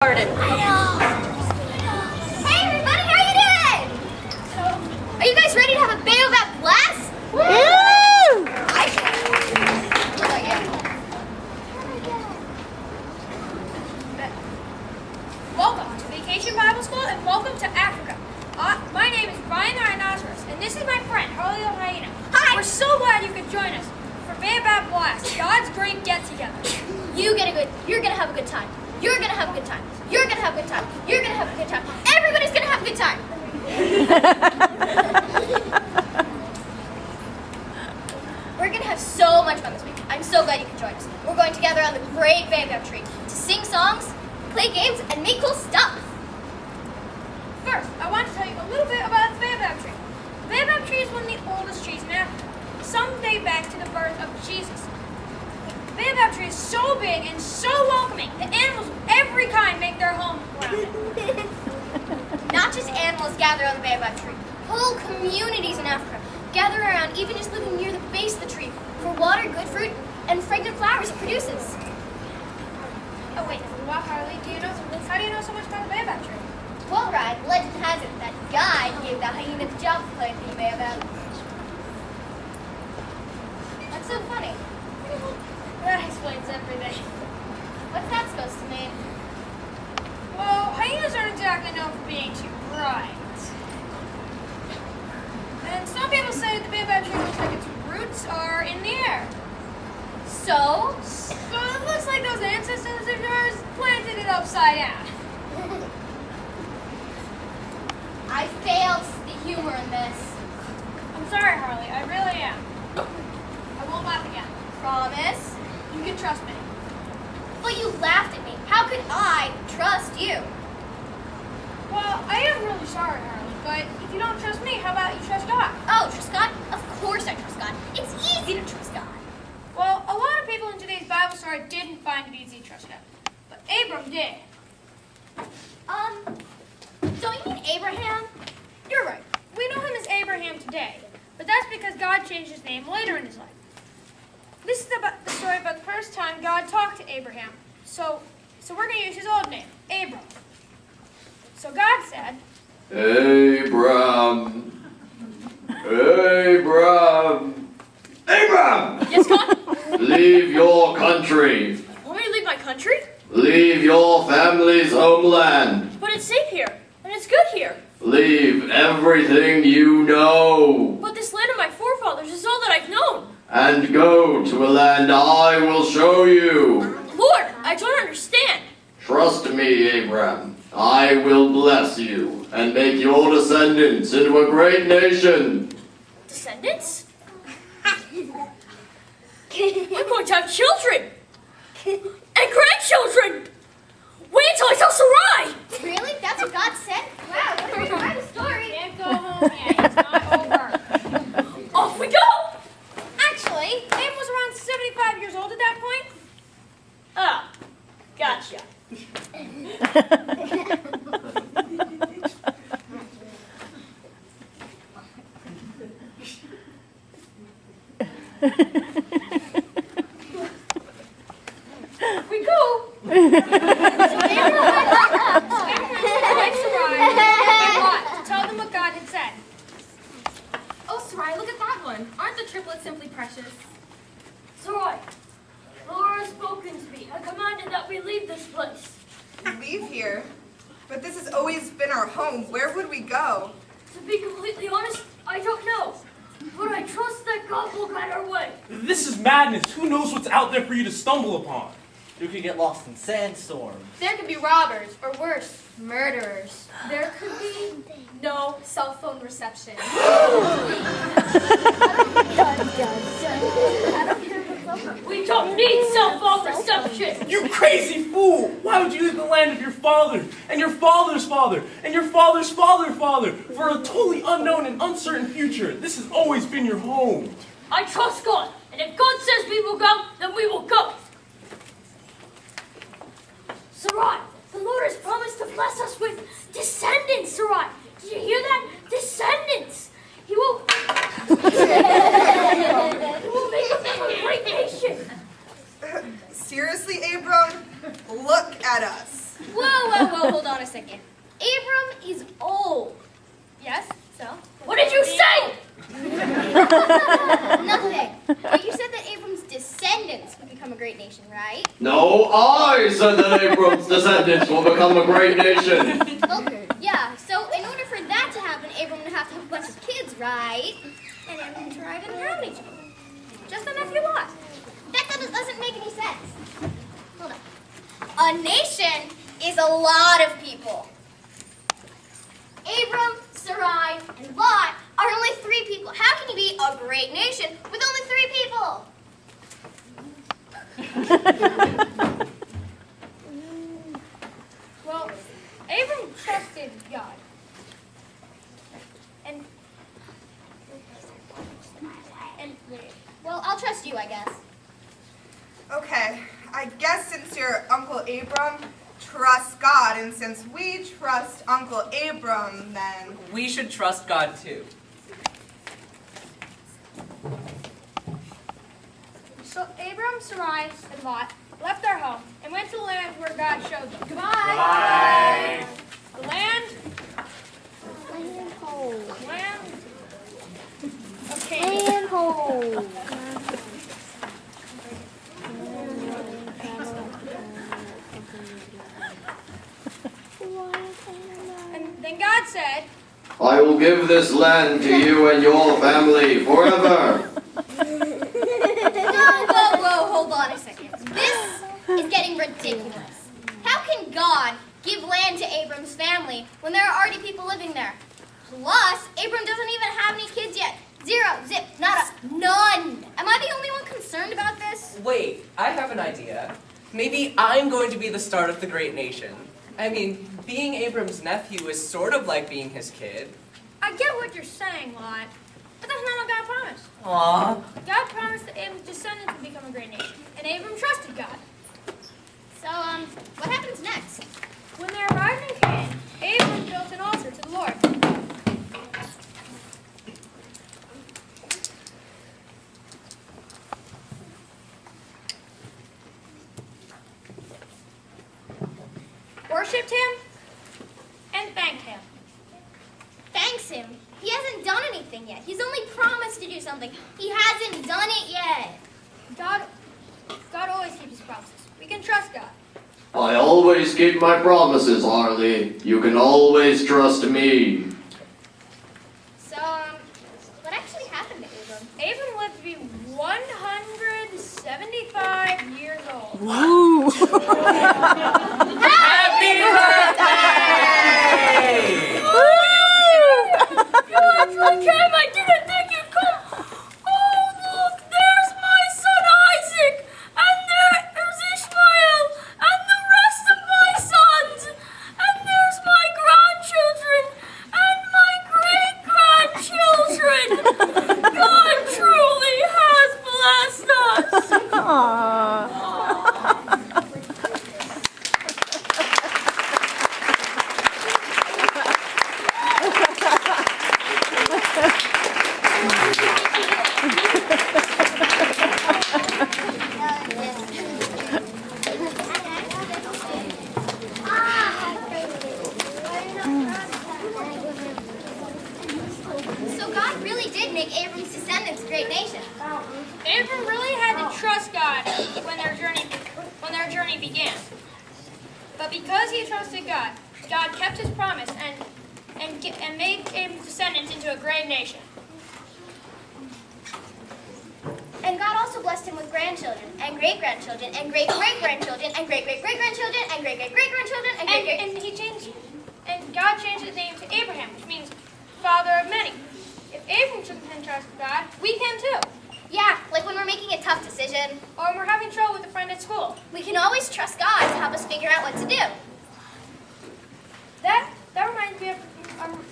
Garden. Hey everybody, how you doing? Are you guys ready to have a Baobab blast? Woo! I can. What about you? Welcome to Vacation Bible School and welcome to Africa. My name is Rhino and this is my friend Harley the Hyena. Hi! We're so glad you could join us for Baobab Blast, God's great get-together. You're gonna have a good time. You're gonna have a good time. You're gonna have a good time. You're gonna have a good time. Everybody's gonna have a good time. We're gonna have so much fun this week. I'm so glad you could join us. We're going to gather on the great Baobab tree to sing songs, play games, and make cool stuff. First, I want to tell you a little bit about the Baobab tree. The Baobab tree is one of the oldest trees in Africa. Some date back to the birth of Jesus. The Baobab tree is so big and so welcoming that animals of every kind make their home around it. Not just animals gather on the Baobab tree. Whole communities in Africa gather around, even just living near the base of the tree, for water, good fruit, and fragrant flowers it produces. Oh wait, what, Harley? How do you know so much about the Baobab tree? Well, Ryan, legend has it that God gave the hyena the job of planting the Baobab. What's so funny? That explains everything. What's that supposed to mean? Well, hyenas aren't exactly known for being too bright. And some people say the Baobab tree looks like its roots are in the air. So? So it looks like those ancestors of yours planted it upside down. I failed the humor in this. I'm sorry, Harley. I really am. I won't laugh again. Promise? You can trust me. But you laughed at me. How could I trust you? Well, I am really sorry, Harley, but if you don't trust me, how about you trust God? Oh, trust God? Of course I trust God. It's easy to trust God. Well, a lot of people in today's Bible story didn't find it easy to trust God, but Abram did. Don't you mean Abraham? You're right. We know him as Abraham today, but that's because God changed his name later in his life. This is the story about the first time God talked to Abraham. So we're going to use his old name, Abram. So God said, Abram. Abram. Abram! Yes, God? Leave your country. You want me to leave my country? Leave your family's homeland. But it's safe here, and it's good here. Leave everything you know. But this land of my forefathers is all that I've known. And go to a land I will show you. Lord, I don't understand. Trust me, Abram. I will bless you and make your descendants into a great nation. Descendants? I'm going to have children. And grandchildren. Wait until I tell Sarai. Really? That's what God said? Wow, what a real story. can't go home yet. It's not over. Off we go. Actually, Abram was around 75 years old at that point. Ah, gotcha. We go. Tell them what God had said. Oh, Sarai, look at that one. Aren't the triplets simply precious? Sarai, the Lord has spoken to me. I commanded that we leave this place. Leave here? But this has always been our home. Where would we go? To be completely honest, I don't know. But I trust that God will guide our way. This is madness. Who knows what's out there for you to stumble upon? You could get lost in sandstorms. There could be robbers, or worse, murderers. There could be no cell phone reception. We don't need cell phone reception. You crazy fool! Why would you leave the land of your father, and your father's father, and your father's father for a totally unknown and uncertain future? This has always been your home. I trust God, and if God says we will go, then we will go. Sarai, the Lord has promised to bless us with descendants, Sarai. Did you hear that? Descendants. He will make of them a great nation. Seriously, Abram? Look at us. Whoa, whoa, whoa, hold on a second. Abram is old. Yes, so? What did you say? Nothing. But you said that Abram's descendants would become a great nation, right? No, I said that Abram's descendants will become a great nation. Well, yeah, so in order for that to happen, Abram would have to have a bunch of kids, right? And Abram tried and inhabit each other. Just enough you want. That doesn't make any sense. Hold on. A nation is a lot of people. Abram, Sarai, and Lot are only 3 people. How can you be a great nation with only 3 people? Well, Abram trusted God. And Well, I'll trust you, I guess. Okay, I guess since your Uncle Abram trusts God, and since we trust Uncle Abram, then... We should trust God too. so Abram, Sarai, and Lot left their home and went to the land where God showed them. Goodbye. Bye. The land of Canaan. And then God said, I will give this land to you and your family forever. Whoa, hold on a second. This is getting ridiculous. How can God give land to Abram's family when there are already people living there? Plus, Abram doesn't even have any kids yet. 0, zip, nada, none. Am I the only one concerned about this? Wait, I have an idea. Maybe I'm going to be the start of the great nation. I mean, being Abram's nephew is sort of like being his kid. I get what you're saying, Lot, but that's not what God promised. Aww. God promised that Abram's descendants would become a great nation, and Abram trusted God. So, what happens next? When they arrived in Canaan, Abram built an altar to the Lord. Worshipped him and thanked him. Thanks him. He hasn't done anything yet. He's only promised to do something. He hasn't done it yet. God always keeps his promises. We can trust God. I always keep my promises, Harley. You can always trust me. So, what actually happened to Abram? Abram lived to be 175 years old. Woo! Happy birthday! I came, I didn't think you'd come. Oh, look, there's my son Isaac, and there's Ishmael, and the rest of my sons, and there's my grandchildren, and my great-grandchildren. God truly has blessed us. Aww. So God really did make Abram's descendants a great nation. Abram really had to trust God when their journey began. But because he trusted God, God kept his promise and made Abram's descendants into a great nation. And God also blessed him with grandchildren, and great-grandchildren, and great-great-grandchildren, and great-great-great-grandchildren, and great-great-great-grandchildren, and great-great... And God changed his name to Abraham, which means father of many. If Abram can trust God, we can too. Yeah, like when we're making a tough decision. Or when we're having trouble with a friend at school. We can always trust God to help us figure out what to do. That reminds me of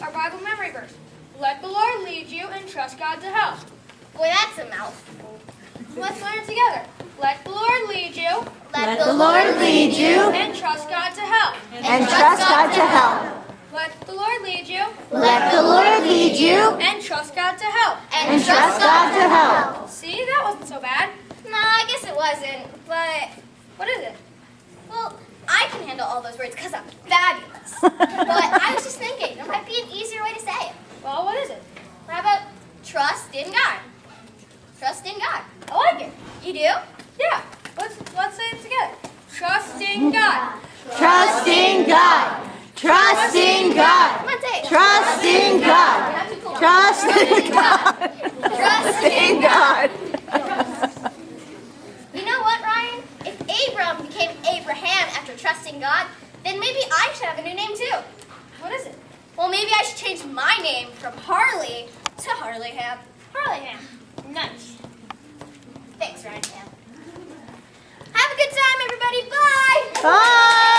our Bible memory verse. Let the Lord lead you and trust God to help. Boy, that's a mouthful. Let's learn it together. Let the Lord lead you. Let the Lord lead you And trust God to help. and trust God to help. Let the Lord lead you. Let the Lord lead you And trust God to help. and trust God to help. See, that wasn't so bad. Nah, I guess it wasn't, but... What is it? Well, I can handle all those words because I'm fabulous. But I was just thinking, there might be an easier way to say it. Well, what is it? How about trust in God? Trust in God. I like it. You do? Yeah. Let's say it together. Trusting God. Trusting God. Trusting God. Come on, say it. Trusting God. Trusting God. Trusting God. You know what, Ryan? If Abram became Abraham after trusting God, then maybe I should have a new name too. What is it? Well, maybe I should change my name from Harley to Harleyham. Harleyham. Nice. Thanks, Ryan. Have a good time, everybody. Bye. Bye.